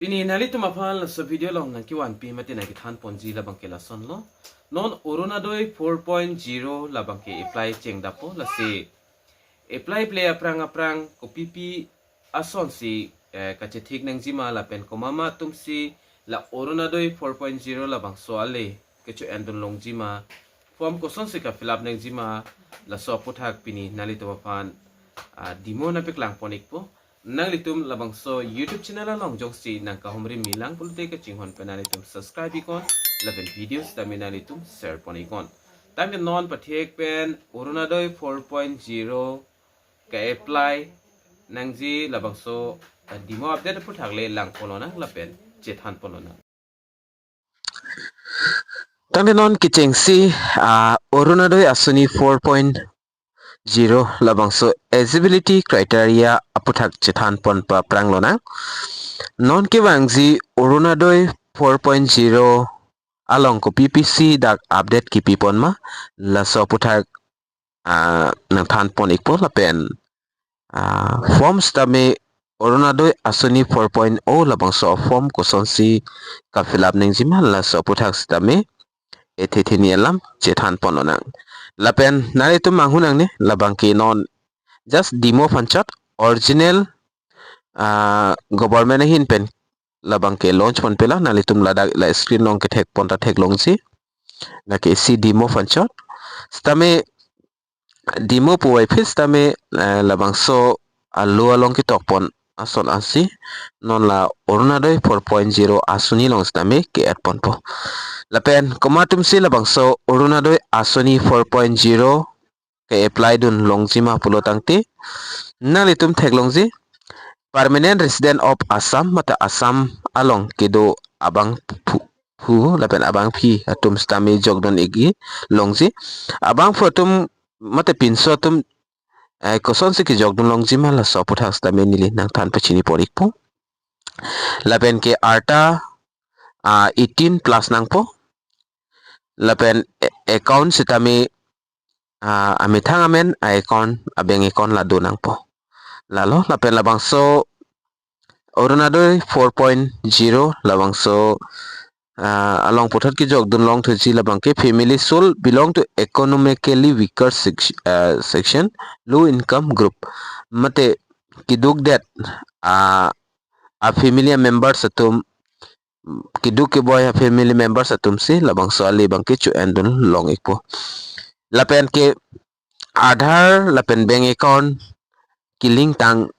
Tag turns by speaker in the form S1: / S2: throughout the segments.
S1: Pini nali tu mapal sa video long nang kiwan pi mati na kithan ponji labang ke lason lo non Oronadoi 4.0 labang ke apply cheng dapo la si apply play aprang ko pipi ason si kachetik nang jima la pen ko mama tum si la Oronadoi 4.0 labang soale kecho endon long jima form ko son si ka fill up nang jima la so puthak pini nali tu mapal dimo na piklang ponik po nang litum labang so YouTube channel long jong si nang kahumri milang pulte ka chinghon penalitum subscribe ikon laben videos tami nalitum share pon ikon tami non pathek pen Oronadoi 4.0 ka apply nang ji labang so dimo update puthak le lang polona lapen chethan polona tami non kicheng si Oronadoi asuni 4.0 labang so eligibility criteria aputhak chethan pon pa pranglona non ke wangji Oronadoi 4.0 along ko PPC dak update ki pipon ma la so puthak nang than pon ikpo la pen forms tame Oronadoi asuni 4.0 labang so form ko sonsi ka fill up ning jima la so puthak stame ethethini alam chethan pon onang la pen nare tu manghunang ne labang ki non just demo fanchat original government hin pen labang ke launch pon pela nalitum lada la screen long ke thek ponta thek long si na ke si demo fanchat stame demo puai phis stame labang so alu along ki tokpon ason asi non la Oronadoi 4.0 asuni long stame ke at pon po lapen komatum si labang so Oronadoi asuni 4.0 ke apply dun longjima pulotangti nalitum thek longji permanent resident of Assam mata Assam along kedo abang pu lapen abang phi atum stami jogdon igi longji abang photum mata pinso tum koson se ki jogdon longji mala soput has stami nili nang than pachini porik po lapen ke arta 18 plus nang po lapen account sitami amithang amen account abeng account la do nang po lalo lapen labang so Oronadoi 4.0 labang so along putat ki jog dun long thuji labang ke family soul belong to economically weaker section low income group mate kiduk that a family members atum kiduk ke boy a family members atum si labang so ali bang ke chu endun long ikpo lapen ke Aadhaar lapen bank account kiling tang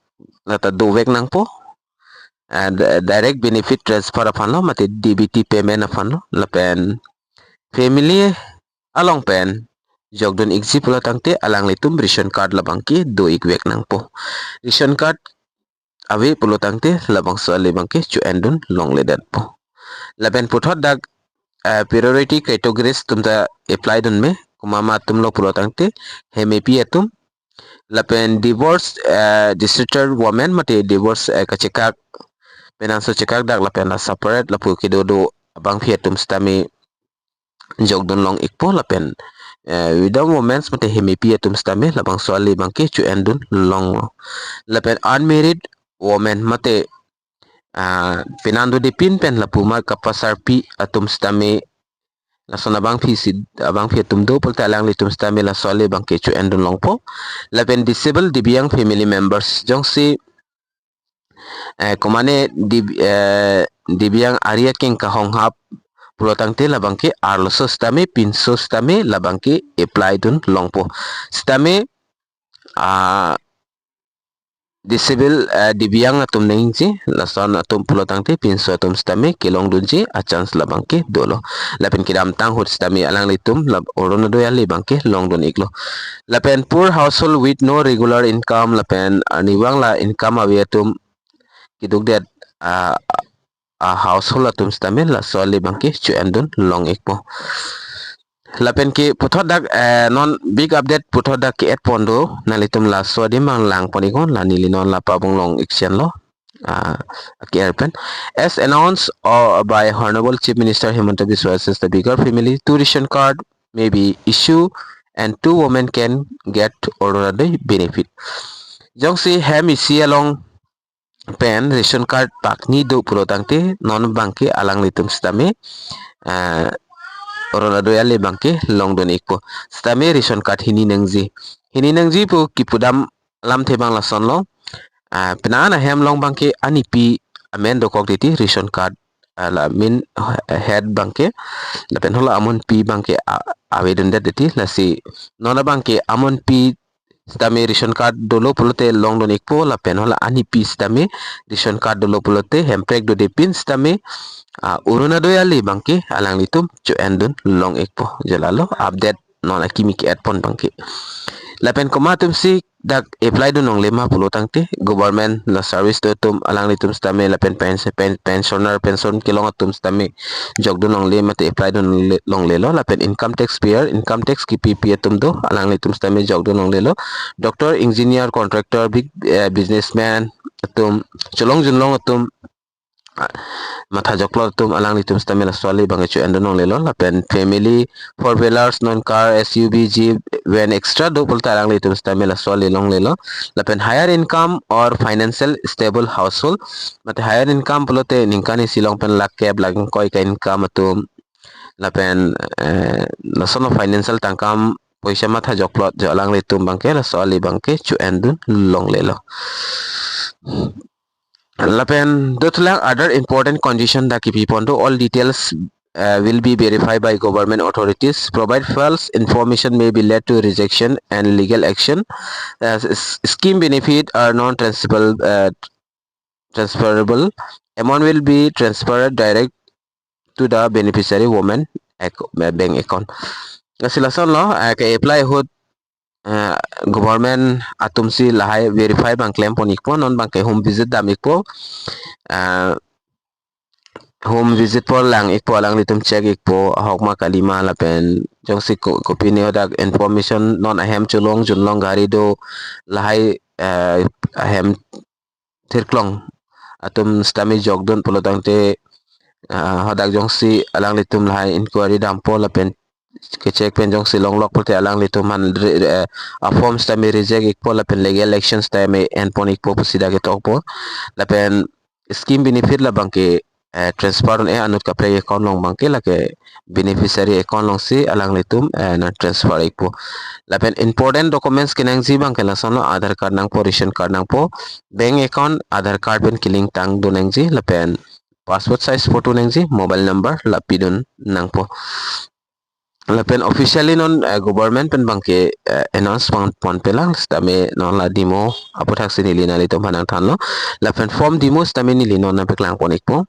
S1: lata do wek nang po direct benefit transfer afan lo mate DBT payment afan lo lapen family along pen jogdon exi pula tangte alang litum ration card labang ki do ikwek nang po ration card awe pulo tangte labang so lebang ke chu endun long ledat po lapen puthot dak priority categories tumta apply dun me kumama tum lo pulo tangte hemepi atum lapen divorce distributed woman mate divorce kachekak penanso cekak dak lapen la separate lapu kidodo abang fiatum stami jogdon long ikpo lapen without moments mate hemipi atum stami labang soali bangke chu endun long lapen unmarried woman mate penando de pin pen lapu ma kapasar pi atum stami la sona bang fi sid abang fiatum do pol talang litum stami la soali bangke chu endun long po lapen disabled dibiang family members jongsi komane dibiang area king kahong hap pulotang te labang ke arloso stame pinso stame labang ke apply dun longpo stame disable dibiang atum nengji lason atum pulotang te pinso atum stame kelong dunji achans labang ke dolo lapen kidam tang hut stame alang litum lab Oronadoi ali bangke long dun iklo lapen poor household with no regular income lapen niwang la income awiatum kiduk that household atum stamil la soli bangki chu endun long ekpo lapen ki puthot dak non big update puthot dak ki et pondo nalitum la sodi mang lang ponikon la nili non la pabong long action lo ki airpen as announced by Honorable Chief Minister Himanta Biswa Sesla the bigger family two ration card may be issue and two women can get Oronadoi benefit jongsi hem isi along pen ration card pakni do pulo tangte non bangke alang litum stame orona doyale bangke long don ikpo stame ration card hini nangji po kipudam lam te bang lason lo penana hem long bangke anipi amen do kok diti ration card la min head bangke la pen hola amon pi bangke avedon deti la si nona bangke amon pi stame ration card dolo pulote long don ikpo la pen hola anipi stame ration card dolo pulote hemprek do depin stame uruna doyali bangke alang litum cu endun long ikpo jalalo update nona kimiki adpon bangke lapen komatum si dak apply do nong lema pulo tangte government la service do tum alang litum stame lapen pensioner pension kilong tum stame jog do nong lema te apply do nong lelo lapen income tax payer income tax ki pp tum do alang litum stame jog do nong lelo doctor engineer contractor big businessman tum cholong junlong tum matha joklo tum alang litum stamela swali bangachu endo nong lelo lapen family four wheelers non car suv jeep when extra do pulta alang litum stamela swali long lelo lapen higher income or financial stable household mate higher income pulote ningkani silong pen lak keb laging koi ka income tum lapen nasono financial tangkam poisa matha joklot jo alang litum bangke la swali bangke chu endun long lelo Lapen dotlang other important condition that keep pondo all details will be verified by government authorities. Provide false information may be led to rejection and legal action. Scheme benefit are non-transferable. Transferable amount will be transferred direct to the beneficiary woman bank account. Silasan lo apply hot government atumsi lahai verify bang claim pon ikpo non bang ke home visit dam ikpo home visit por lang ikpo lang litum check ikpo hokma kalima lapen jong si kopi ne odak information non ahem chulong junlong gari do lahai ahem tirklong atum stami jogdon polotang te hodak jong si alang litum lahai inquiry dampo lapen ke check pen jong silong lok pote alang litum man form stami reject ikpo lapen legal action stami endpon ikpo pusida ke tokpo lapen scheme benefit la bangke transfer anut kapre account long bangke la ke beneficiary account long si alang litum na transfer ikpo lapen important documents kinang si bangke la sono aadhar card nang po ration card nang po bank account aadhar card pen kiling tang do nang ji lapen passport size photo nang ji mobile number lapidun nang po lapen officially non government pen bangke announce pon pelang stame non la demo apothak sinili na litom hanang thanlo lapen form demo stame nili non na peklang ponik po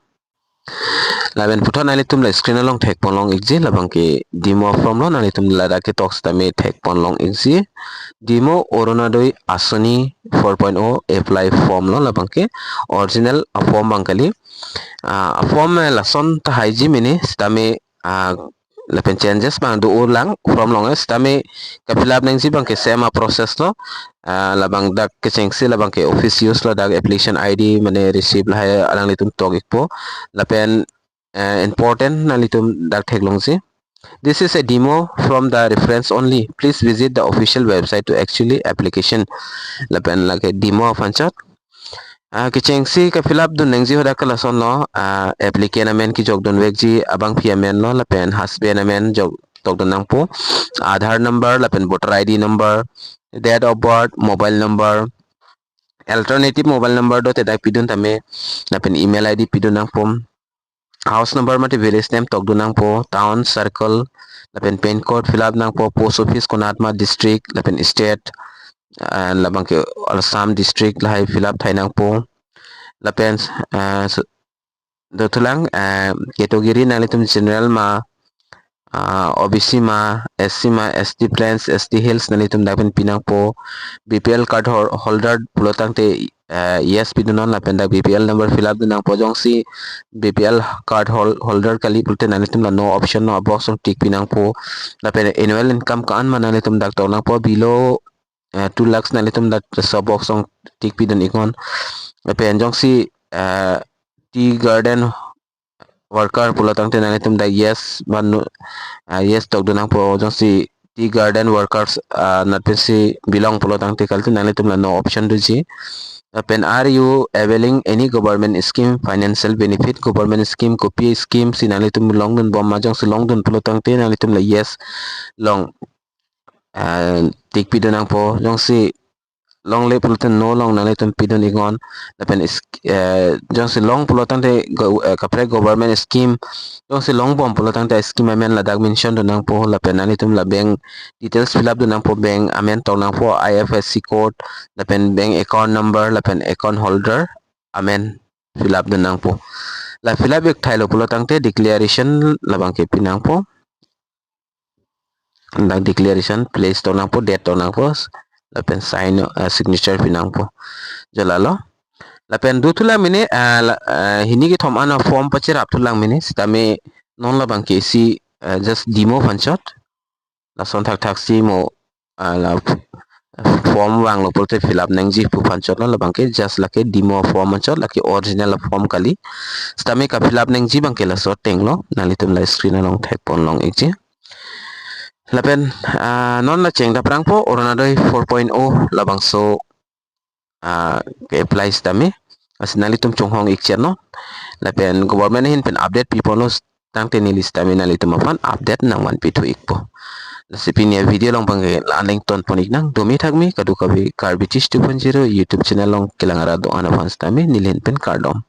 S1: lapen puthon na litum la screen along thek pon long exi labangke demo form lo na litum la dake talk stame thek pon long exi demo oronadoi asoni 4.0 apply form lo labangke original form bangkali form la son ta haiji mini stame lapen changes bang do ulang from long stame kapilap nang si bang ke sema process lo labang dak ke chengsi labang ke office use lo dak application id mane receive la alang litum togik po lapen important na litum dak theklong si this is a demo from the reference only please visit the official website to actually application lapen like demo fanchat kicheng si ka fill up dun nengji hoda kala son lo applicant amen ki jog don wekji abang phi amen lo lapen husband amen jog tok don nang po aadhar number lapen voter id number date of birth mobile number alternative mobile number do te dak pidun tame lapen email id pidun nang pom house number mate village name tok don nang po town circle lapen pin code fill up nang po post office konatma district lapen state labang ke Assam district lahai fill up thai nang po lapen do tulang category nang litum general ma OBC ma SC ma ST plans ST hills nang litum dapen pinang po BPL card holder pulotang te yes pidunon lapen da BPL number fill up nang po jong si BPL card holder kali pulte nang litum la no option no box on tick pinang po lapen annual income kaan man nang litum dak tong po below 2 lakhs na litum dat sa box on tik pidon ikon lapen jong si tea garden worker pulatang te na litum da yes manu yes tok do nang po jong si tea garden workers not pensi belong polo tang te kalte nale tumla no option du ji pen are you availing any government scheme financial benefit government scheme copy scheme sinale tum long dun bom ma jong si long dun polo tang te nale tumla yes long tik pi dunang po jong si long le pulutan no long nale tum pidon igon lapen is jong si long pulutan te kapre government scheme jong si long bom pulutan te scheme amen la dag mention do nang po lapen nale tum la bank details fill up do nang po bank amen tong nang po IFSC code lapen bank account number lapen account holder amen fill up do nang po la fill up ek thailo pulutan te declaration labang ke pinang po la declaration place tong nang po date tong nang po lapen sign signature pinang po jalalo lapen dutula mini hini ki thom ana form pachir aptulang mini stame non la bang si just demo panchot la son thak thak si mo la form wang lo polte fill up nang ji pu panchot la bang ke just la ke demo form panchot la ke original form kali stame ka fill up nang ji bang ke la so teng lo nalitum la screen long thek pon long ekji lapen non la cheng da prang po oronadoi 4.0 labang so ke apply stame asinali tum chonghong ikchen no lapen government hin pen update people no tang te ni list tame nali tum afan update nang wan pitu ikpo lasipin ya video long bang la link ton ponik nang domi thakmi kadu kabi karbitis 2.0 youtube channel long kilangara do ana fans tame nilhin pen kardom